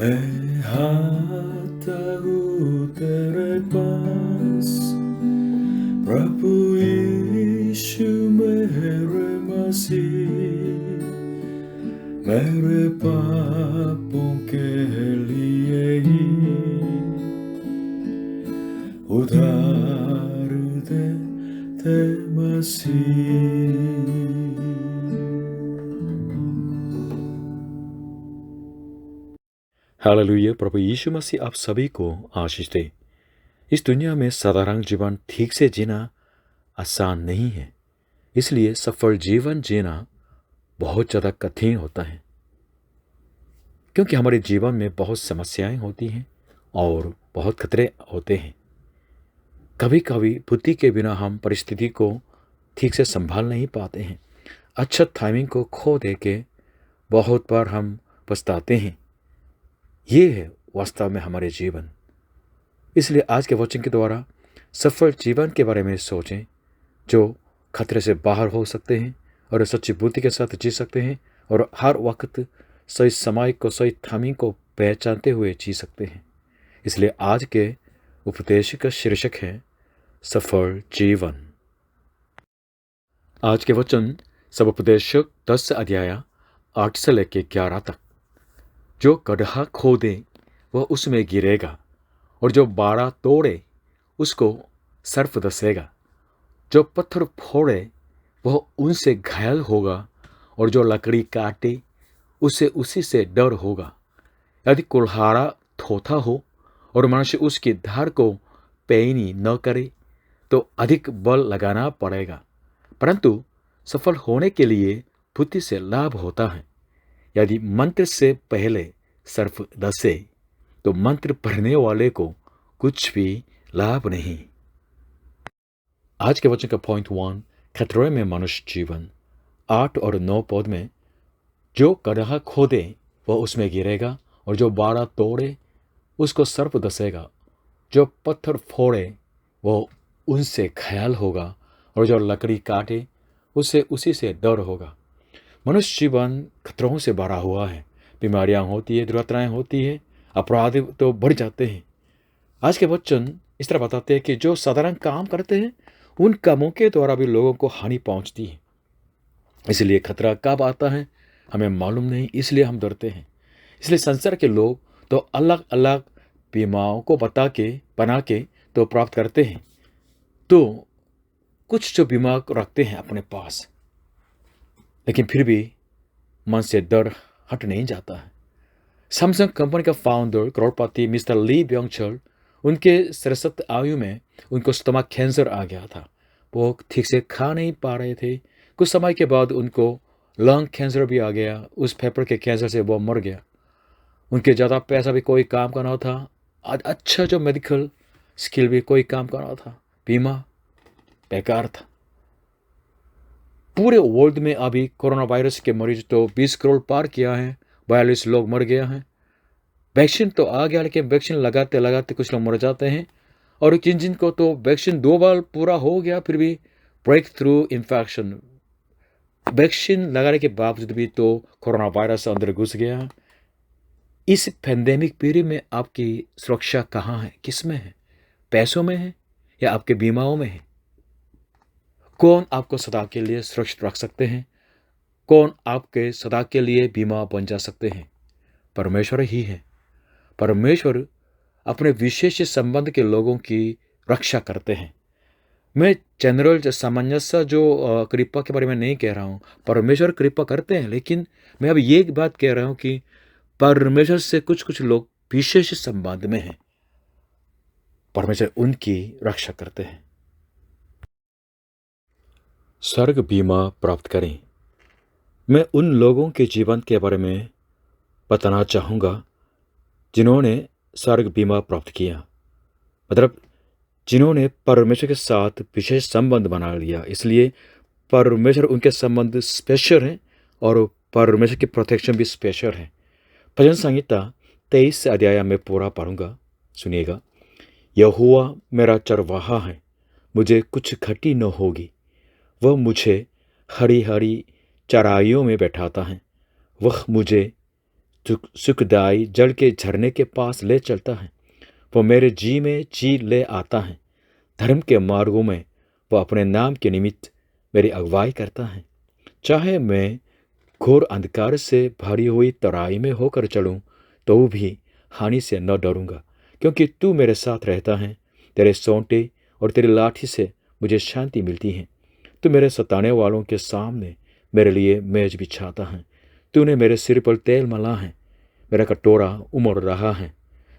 मैं आता हूँ तेरे पास, प्रभु यीशु मेरे मसीह, मेरे पापों के लिए ही उधार दे मसीह। हालेलुया। प्रभु यीशु मसीह आप सभी को आशीष दे। इस दुनिया में साधारण जीवन ठीक से जीना आसान नहीं है, इसलिए सफल जीवन जीना बहुत ज़्यादा कठिन होता है, क्योंकि हमारे जीवन में बहुत समस्याएं होती हैं और बहुत खतरे होते हैं। कभी कभी बुद्धि के बिना हम परिस्थिति को ठीक से संभाल नहीं पाते हैं। अच्छा टाइमिंग को खो दे के बहुत बार हम पछताते हैं। ये है वास्तव में हमारे जीवन। इसलिए आज के वचन के द्वारा सफल जीवन के बारे में सोचें, जो खतरे से बाहर हो सकते हैं और सच्ची बुद्धि के साथ जी सकते हैं और हर वक्त सही समय को, सही टाइमिंग को पहचानते हुए जी सकते हैं। इसलिए आज के उपदेश का शीर्षक है सफल जीवन। आज के वचन सब उपदेशक 10 अध्याय 8 से लेकर 11 तक। जो गड्ढा खोदे वह उसमें गिरेगा, और जो बाड़ा तोड़े उसको सर्प दसेगा। जो पत्थर फोड़े वह उनसे घायल होगा, और जो लकड़ी काटे उसे उसी से डर होगा। यदि कुल्हाड़ा थोथा हो और मनुष्य उसकी धार को पैनी न करे तो अधिक बल लगाना पड़ेगा, परंतु सफल होने के लिए बुद्धि से लाभ होता है। यदि मंत्र से पहले सर्प दसे तो मंत्र पढ़ने वाले को कुछ भी लाभ नहीं। आज के वचन का पॉइंट 1, खतरे में मनुष्य जीवन। 8 और 9 पद में, जो गड्ढा खोदे वह उसमें गिरेगा, और जो बाड़ा तोड़े उसको सर्प दसेगा। जो पत्थर फोड़े वह उनसे घायल होगा, और जो लकड़ी काटे उसे उसी से डर होगा। मनुष्य जीवन खतरों से भरा हुआ है। बीमारियां होती है, दुर्घटनाएं होती है, अपराध तो बढ़ जाते हैं। आज के वचन इस तरह बताते हैं कि जो साधारण काम करते हैं उन कामों के द्वारा भी लोगों को हानि पहुंचती है। इसलिए खतरा कब आता है हमें मालूम नहीं, इसलिए हम डरते हैं। इसलिए संसार के लोग तो अलग अलग बीमाओं को बना के तो प्राप्त करते हैं, तो कुछ जो बीमा रखते हैं अपने पास, लेकिन फिर भी मन से डर हट नहीं जाता है। सैमसंग कंपनी का फाउंडर करोड़पति मिस्टर ली ब्योंग चोल, उनके 63 आयु में उनको स्टमक कैंसर आ गया था। वो ठीक से खा नहीं पा रहे थे। कुछ समय के बाद उनको लंग कैंसर भी आ गया। उस फेफड़े के कैंसर से वो मर गया। उनके ज़्यादा पैसा भी कोई काम का ना था, अच्छा जो मेडिकल स्किल भी कोई काम का ना था। बीमा बेकार था। पूरे वर्ल्ड में अभी कोरोना वायरस के मरीज तो 20 करोड़ पार किया है, 42 लोग मर गया हैं। वैक्सीन तो आ गया, लेकिन वैक्सीन लगाते लगाते कुछ लोग मर जाते हैं, और जिनको तो वैक्सीन 2 बार पूरा हो गया फिर भी ब्रेक थ्रू इन्फेक्शन, वैक्सीन लगाने के बावजूद भी तो कोरोना वायरस अंदर घुस गया। इस पैंडेमिक पीरियड में आपकी सुरक्षा कहाँ है, किस में है? पैसों में है या आपके बीमाओं में है? कौन आपको सदा के लिए सुरक्षित रख सकते हैं? कौन आपके सदा के लिए बीमा बन जा सकते हैं? परमेश्वर ही है। परमेश्वर अपने विशेष संबंध के लोगों की रक्षा करते हैं। मैं जनरल सामंजस्य जो कृपा के बारे में नहीं कह रहा हूँ। परमेश्वर कृपा करते हैं, लेकिन मैं अब ये बात कह रहा हूँ कि परमेश्वर से कुछ कुछ लोग विशेष संबंध में हैं। परमेश्वर उनकी रक्षा करते हैं। स्वर्ग बीमा प्राप्त करें। मैं उन लोगों के जीवन के बारे में बताना चाहूँगा जिन्होंने स्वर्ग बीमा प्राप्त किया, मतलब जिन्होंने परमेश्वर के साथ विशेष संबंध बना लिया। इसलिए परमेश्वर उनके संबंध स्पेशल हैं और परमेश्वर की प्रोटेक्शन भी स्पेशल है। भजन संहिता 23 अध्याय में पूरा पढ़ूंगा, सुनिएगा। यहोवा मेरा चरवाहा है, मुझे कुछ घटी न होगी। वह मुझे हरी हरी चराइयों में बैठाता है। वह मुझे सुखदायी जल के झरने के पास ले चलता है। वो मेरे जी में जी ले आता है। धर्म के मार्गों में वो अपने नाम के निमित्त मेरी अगुवाई करता है। चाहे मैं घोर अंधकार से भरी हुई तराई में होकर चलूं तो भी हानि से न डरूंगा, क्योंकि तू मेरे साथ रहता है। तेरे सोंटे और तेरी लाठी से मुझे शांति मिलती है। तू मेरे सताने वालों के सामने मेरे लिए मेज बिछाता है। तूने मेरे सिर पर तेल मला है। मेरा कटोरा उमड़ रहा है।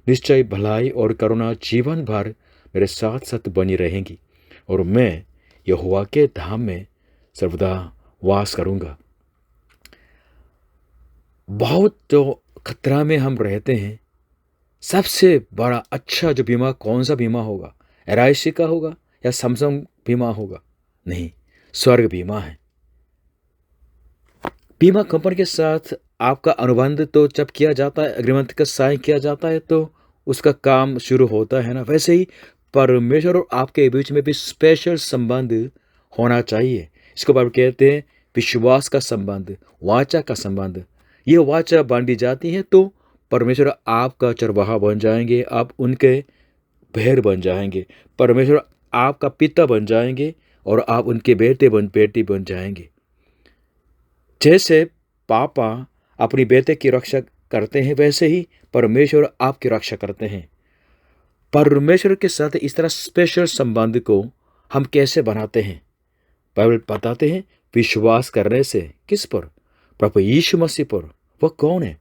निश्चय भलाई और करुणा जीवन भर मेरे साथ साथ बनी रहेंगी, और मैं यहोवा के धाम में सर्वदा वास करूंगा। बहुत जो खतरा में हम रहते हैं, सबसे बड़ा अच्छा जो बीमा कौन सा बीमा होगा? एलआईसी का होगा या सैमसंग बीमा होगा? नहीं, स्वर्ग बीमा है। बीमा कंपनी के साथ आपका अनुबंध तो जब किया जाता है, एग्रीमेंट का साइन किया जाता है, तो उसका काम शुरू होता है ना। वैसे ही परमेश्वर और आपके बीच में भी स्पेशल संबंध होना चाहिए। इसको बाइबल कहते हैं विश्वास का संबंध, वाचा का संबंध। ये वाचा बांधी जाती है तो परमेश्वर आपका चरवाहा बन जाएंगे, आप उनके भेड़ बन जाएंगे। परमेश्वर आपका पिता बन जाएंगे और आप उनके बेटी बन जाएंगे। जैसे पापा अपनी बेटे की रक्षा करते हैं, वैसे ही परमेश्वर आपकी रक्षा करते हैं। परमेश्वर के साथ इस तरह स्पेशल संबंध को हम कैसे बनाते हैं? बाइबल बताते हैं विश्वास करने से। किस पर? प्रभु यीशु मसीह पर। वह कौन है?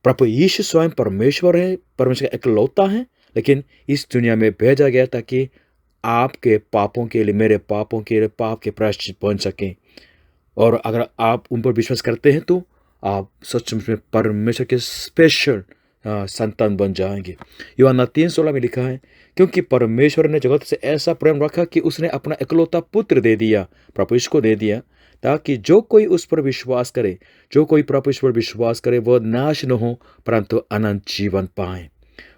प्रभु यीशु स्वयं परमेश्वर है, परमेश्वर का इकलौता है, लेकिन इस दुनिया में भेजा गया ताकि आपके पापों के लिए, मेरे पापों के लिए पाप के प्रायश्चित बन सकें। और अगर आप उन पर विश्वास करते हैं तो आप सचमुच में परमेश्वर के स्पेशल संतान बन जाएंगे। यूहन्ना 3:16 में लिखा है, क्योंकि परमेश्वर ने जगत से ऐसा प्रेम रखा कि उसने अपना इकलौता पुत्र दे दिया, प्रभु यीशु को दे दिया, ताकि जो कोई उस पर विश्वास करे, जो कोई प्रभु यीशु पर विश्वास करे, वह नाश न हो परंतु अनंत जीवन पाए।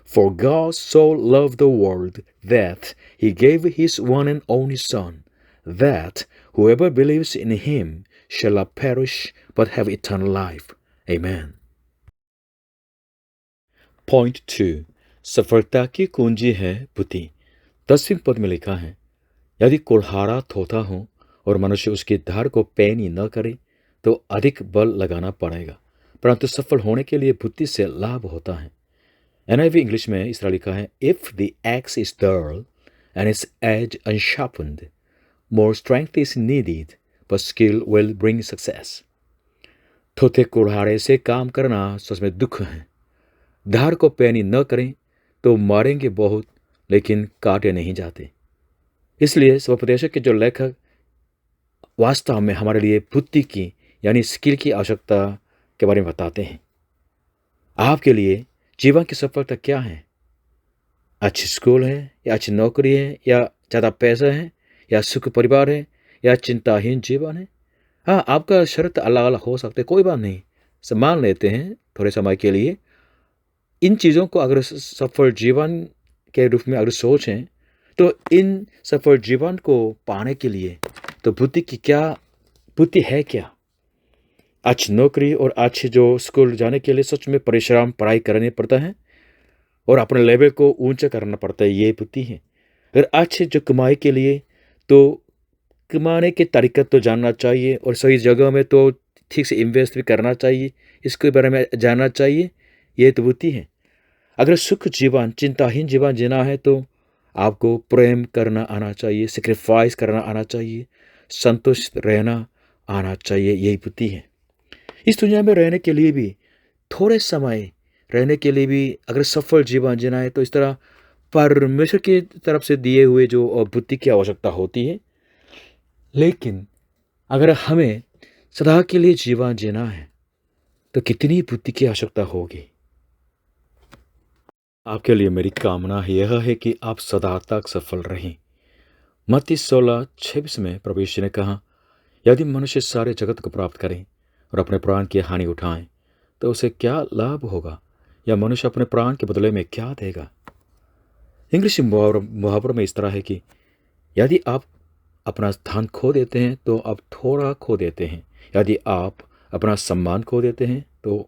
For God so loved the world that he gave his one and only Son, that whoever believes in him shall not perish but have eternal life. Amen. Point 2. सफलता की कुंजी है बुद्धि। 10वें पद में लिखा है, यदि कुल्हाड़ा थोथा हो और मनुष्य उसकी धार को पैनी न करे तो अधिक बल लगाना पड़ेगा, परंतु सफल होने के लिए बुद्धि से लाभ होता है। NIV इंग्लिश में इस तरह लिखा है, if the x is dull and its edge unsharpened, more strength is needed, but skill will bring success. थोथे कुल्हाड़े से काम करना सच में दुख है। धार को पैनी न करें तो मारेंगे बहुत, लेकिन काटे नहीं जाते। इसलिए स्वोपदेशक के जो लेखक वास्तव में हमारे लिए बुद्धि की यानी स्किल की आवश्यकता के बारे में बताते हैं। आपके लिए जीवन की सफलता क्या है? अच्छी स्कूल है या अच्छी नौकरी है या ज़्यादा पैसा है या सुख परिवार है या चिंताहीन जीवन है? हाँ, आपका शर्त अलग अलग हो सकते, कोई बात नहीं, मान लेते हैं थोड़े समय के लिए। इन चीज़ों को अगर सफल जीवन के रूप में अगर सोचें तो इन सफल जीवन को पाने के लिए तो बुद्धि है क्या? अच्छी नौकरी और अच्छे जो स्कूल जाने के लिए सच में परिश्रम पढ़ाई करनी पड़ता है और अपने लेवल को ऊंचा करना पड़ता है, ये बुद्धि है। अगर अच्छे जो कमाई के लिए तो कमाने के तरीका तो जानना चाहिए और सही जगह में तो ठीक से इन्वेस्ट भी करना चाहिए, इसके बारे में जानना चाहिए, ये तो बुद्धि है। अगर सुख जीवन, चिंताहीन जीवन जीना है तो आपको प्रेम करना आना चाहिए, सेक्रीफाइस करना आना चाहिए, संतुष्ट रहना आना चाहिए, यही बुद्धि है। इस दुनिया में रहने के लिए भी, थोड़े समय रहने के लिए भी अगर सफल जीवन जीना है तो इस तरह परमेश्वर की तरफ से दिए हुए जो बुद्धि की आवश्यकता होती है। लेकिन अगर हमें सदा के लिए जीवन जीना है तो कितनी बुद्धि की आवश्यकता होगी? आपके लिए मेरी कामना यह है कि आप सदा तक सफल रहें। मत्ती 16:26 में प्रभु यीशु ने कहा, यदि मनुष्य सारे जगत को प्राप्त करें और अपने प्राण की हानि उठाएं तो उसे क्या लाभ होगा, या मनुष्य अपने प्राण के बदले में क्या देगा? इंग्लिश मुहावरे में इस तरह है कि यदि आप अपना स्थान खो देते हैं तो आप थोड़ा खो देते हैं, यदि आप अपना सम्मान खो देते हैं तो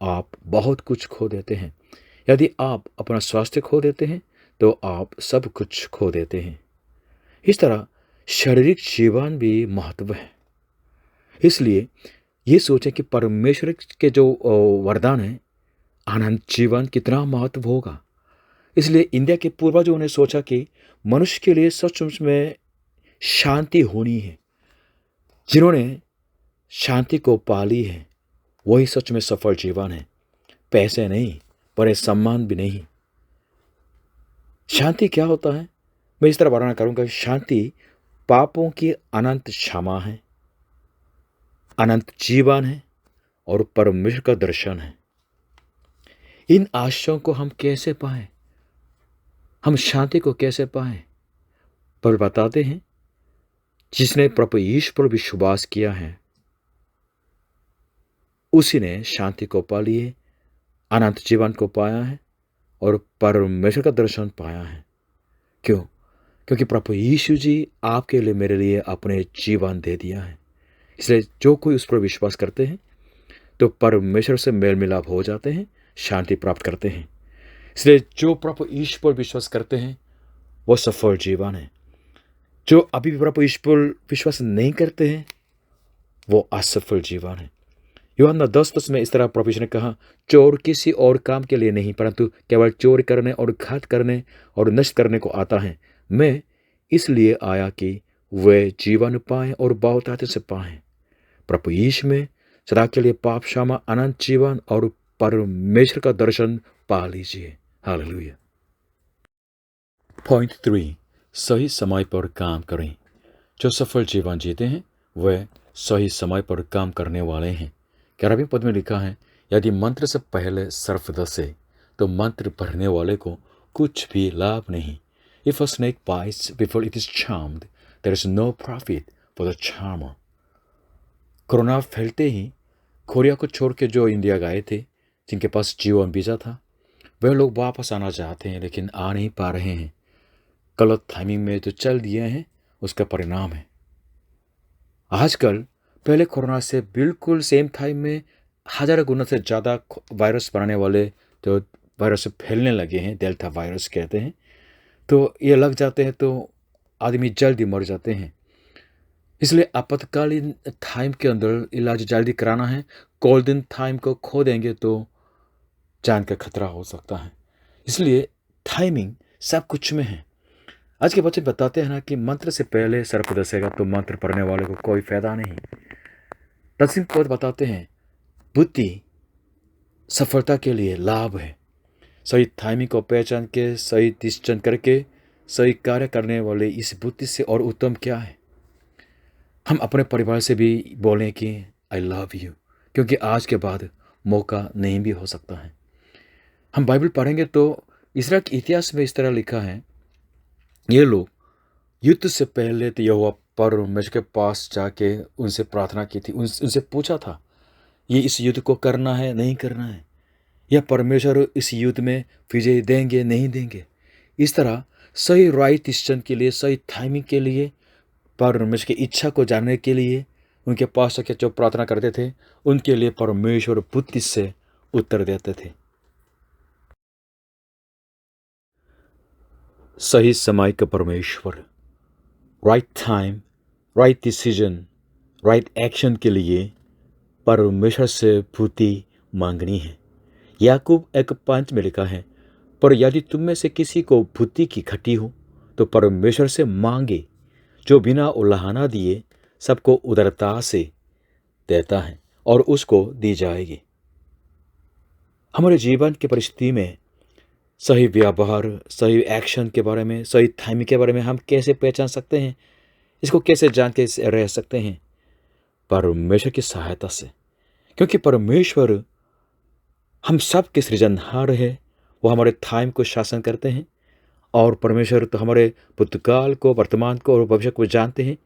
आप बहुत कुछ खो देते हैं। यदि आप अपना स्वास्थ्य खो देते हैं तो आप सब कुछ खो देते हैं। इस तरह शारीरिक जीवन भी महत्व है। इसलिए ये सोचें कि परमेश्वर के जो वरदान है, अनंत जीवन कितना महत्व होगा। इसलिए इंडिया के पूर्वजों ने सोचा कि मनुष्य के लिए सचमुच में शांति होनी है। जिन्होंने शांति को पाली है वही सच में सफल जीवन है। पैसे नहीं, बड़े सम्मान भी नहीं। शांति क्या होता है? मैं इस तरह वर्णन करूंगा। शांति पापों की अनंत क्षमा है, अनंत जीवन है और परमेश्वर का दर्शन है। इन आशयों को हम कैसे पाएं? हम शांति को कैसे पाएं? पर बताते हैं, जिसने प्रभु यीशु पर विश्वास किया है उसी ने शांति को पा लिए, अनंत जीवन को पाया है और परमेश्वर का दर्शन पाया है। क्यों? क्योंकि प्रभु यीशु जी आपके लिए, मेरे लिए अपने जीवन दे दिया है। इसलिए जो कोई उस पर विश्वास करते हैं तो परमेश्वर से मेल मिलाप हो जाते हैं, शांति प्राप्त करते हैं। इसलिए जो प्रभु यीशु पर विश्वास करते हैं वो सफल जीवन है। जो अभी भी प्रभु यीशु पर विश्वास नहीं करते हैं वो असफल जीवन है। यूहन्ना 10:10 में इस तरह प्रभु यीशु ने कहा, चोर किसी और काम के लिए नहीं परंतु केवल चोरी करने और घात करने और नष्ट करने को आता है। मैं इसलिए आया कि वे जीवन पाएं और बहुतायत से पाएं। प्रभु यीशु में सदा के लिए पाप क्षमा, अनंत जीवन और परमेश्वर का दर्शन पा लीजिए। हालेलुया। पॉइंट 3, सही समय पर काम करें। जो सफल जीवन जीते हैं वे सही समय पर काम करने वाले हैं। 11वें पद में लिखा है, यदि मंत्र से पहले सर्फ धसे तो मंत्र पढ़ने वाले को कुछ भी लाभ नहीं। If a snake bites before it is charmed, there is no profit for the charmer. Corona फैलते ही कोरिया को छोड़ के जो इंडिया गए थे, जिनके पास जीवन वीजा था, वे लोग वापस आना चाहते हैं लेकिन आ नहीं पा रहे हैं। गलत टाइमिंग में जो चल दिए हैं उसका परिणाम है। आजकल पहले कोरोना से बिल्कुल सेम टाइम में हजारों गुना से ज़्यादा वायरस बनाने वाले जो वायरस फैलने लगे हैं, डेल्टा वायरस कहते हैं, तो ये लग जाते हैं तो आदमी जल्दी मर जाते हैं। इसलिए आपातकालीन टाइम के अंदर इलाज जल्दी कराना है। गोल्डन टाइम को खो देंगे तो जान का खतरा हो सकता है। इसलिए टाइमिंग सब कुछ में है। आज के बच्चे बताते हैं ना कि मंत्र से पहले सर्प धसेगा तो मंत्र पढ़ने वाले को कोई फायदा नहीं। 10वें पद बताते हैं, बुद्धि सफलता के लिए लाभ है। सही टाइमिंग को पहचान के सही डिसीजन करके सही कार्य करने वाले इस बुद्धि से और उत्तम क्या है? हम अपने परिवार से भी बोलें कि आई लव यू, क्योंकि आज के बाद मौका नहीं भी हो सकता है। हम बाइबल पढ़ेंगे तो इस्राएल के इतिहास में इस तरह लिखा है, ये लोग युद्ध से पहले तो यहोवा परमेश्वर के पास जाके उनसे प्रार्थना की थी, उनसे पूछा था ये इस युद्ध को करना है नहीं करना है, या परमेश्वर इस युद्ध में विजय देंगे नहीं देंगे। इस तरह सही राइट डिसीजन के लिए, सही टाइमिंग के लिए, परमेश्वर की इच्छा को जानने के लिए उनके पास जाके जो प्रार्थना करते थे उनके लिए परमेश्वर बुद्धि से उत्तर देते थे। सही समय का परमेश्वर, right time, right decision, right action के लिए परमेश्वर से बुद्धि मांगनी है। याकूब 1:5 में लिखा है, पर यदि तुम में से किसी को बुद्धि की घटी हो तो परमेश्वर से मांगे, जो बिना उलाहना दिए सबको उदारता से देता है और उसको दी जाएगी। हमारे जीवन की परिस्थिति में सही व्यवहार, सही एक्शन के बारे में, सही टाइमिंग के बारे में हम कैसे पहचान सकते हैं? इसको कैसे जान के रह सकते हैं? परमेश्वर की सहायता से, क्योंकि परमेश्वर हम सब के सृजनहार है। वो हमारे टाइम को शासन करते हैं और परमेश्वर तो हमारे भूतकाल को, वर्तमान को और भविष्य को जानते हैं।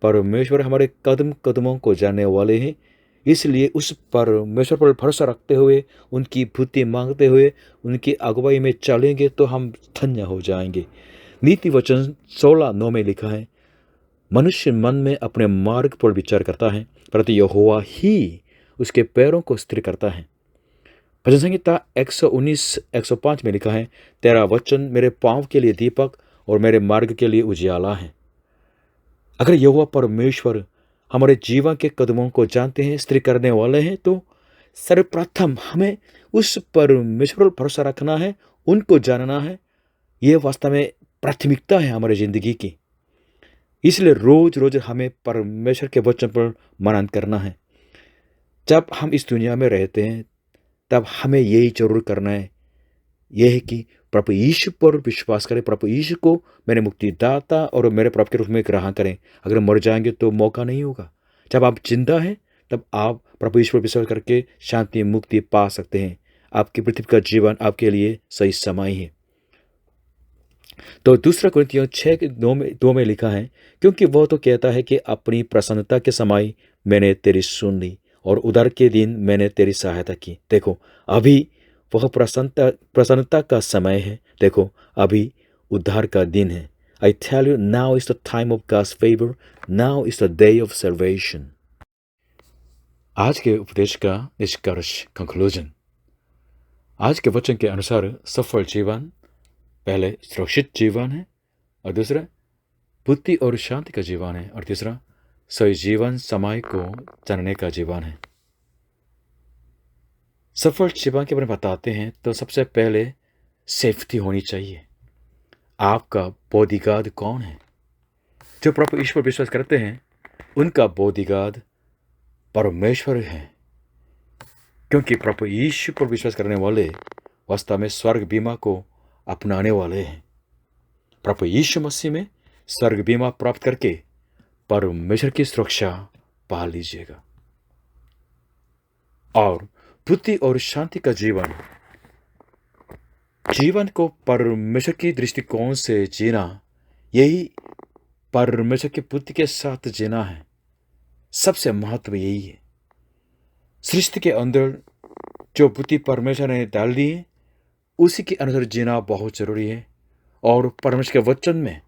परमेश्वर हमारे कदम कदमों को जानने वाले हैं। इसलिए उस परमेश्वर पर भरोसा रखते हुए, उनकी बुद्धि मांगते हुए, उनकी अगुवाई में चलेंगे तो हम धन्य हो जाएंगे। नीति वचन 16:9 में लिखा है, मनुष्य मन में अपने मार्ग पर विचार करता है, परंतु यहोवा ही उसके पैरों को स्थिर करता है। भजन संहिता 119 105 में लिखा है, तेरा वचन मेरे पाँव के लिए दीपक और मेरे मार्ग के लिए उजियाला है। अगर यहोवा परमेश्वर हमारे जीवन के कदमों को जानते हैं, स्थिर करने वाले हैं, तो सर्वप्रथम हमें उस परमेश्वर पर भरोसा रखना है, उनको जानना है। यह वास्तव में प्राथमिकता है हमारी जिंदगी की। इसलिए रोज रोज हमें परमेश्वर के वचन पर मनन करना है। जब हम इस दुनिया में रहते हैं तब हमें यही जरूर करना है, यह है कि प्रभु यीशु पर विश्वास करें, प्रभु यीशु को मेरे मुक्तिदाता और मेरे प्रभु के रूप में ग्रहण करें। अगर मर जाएंगे तो मौका नहीं होगा। जब आप जिंदा हैं तब आप प्रभु यीशु पर विश्वास करके शांति मुक्ति पा सकते हैं। आपकी पृथ्वी का जीवन आपके लिए सही समय है। तो दूसरा कुरिन्थियों 6:2 में लिखा है, क्योंकि वह तो कहता है कि अपनी प्रसन्नता के समय मैंने तेरी सुन ली और उधार के दिन मैंने तेरी सहायता की। देखो, अभी वह प्रसन्नता का समय है। देखो, अभी उद्धार का दिन है। I tell you, now is the time of God's favour, now is the day of salvation. आज के उपदेश का निष्कर्ष, कंक्लूजन। आज के वचन के अनुसार सफल जीवन पहले सुरक्षित जीवन है, और दूसरा बुद्धि और शांति का जीवन है, और तीसरा सही जीवन समय को जानने का जीवन है। सफल जीवन के बारे में बताते हैं तो सबसे पहले सेफ्टी होनी चाहिए। आपका बॉडीगार्ड कौन है? जो प्रभु ईश्वर पर विश्वास करते हैं उनका बॉडीगार्ड परमेश्वर है, क्योंकि प्रभु यीशु पर विश्वास करने वाले वास्तव में स्वर्ग बीमा को अपनाने वाले हैं। प्रभु यीशु मसीह में स्वर्ग बीमा प्राप्त करके परमेश्वर की सुरक्षा पा लीजिएगा। और बुद्धि और शांति का जीवन को परमेश्वर की दृष्टिकोण से जीना, यही परमेश्वर की बुद्धि के साथ जीना है। सबसे महत्व यही है। सृष्टि के अंदर जो बुद्धि परमेश्वर ने डाल दी है उसी के अनुसार जीना बहुत जरूरी है। और परमेश्वर के वचन में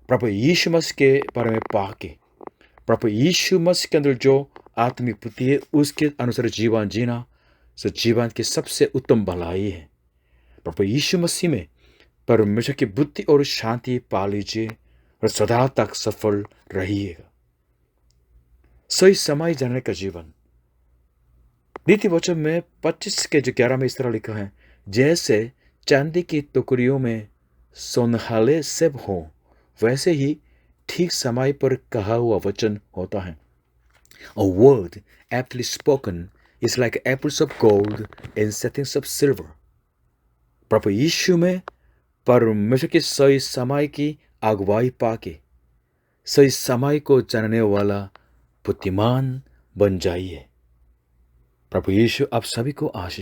प्रभु यीशु मसीह के बारे में पाके, प्रभु यीशु मसीह के अंदर जो आत्मिक बुद्धि है उसके अनुसार जीवन जीना जीवन की सबसे उत्तम भलाई है। प्रभु यीशु मसीह में परमेश्वर की बुद्धि और शांति पा लीजिए और सदा तक सफल रहिएगा। सही समय जानने का जीवन। नीति वचन में 25:11 में इस तरह लिखा है, जैसे चांदी की टुकड़ियों में सोनहाले सेब हो, वैसे ही ठीक समय पर कहा हुआ वचन होता है। A word aptly spoken is like apples of gold in settings of silver. प्रभु यीशु में परमेश्वर के सही समय की अगुवाई पाके सही समय को जानने वाला बुद्धिमान बन जाइए। प्रभु यीशु आप सभी को आशीष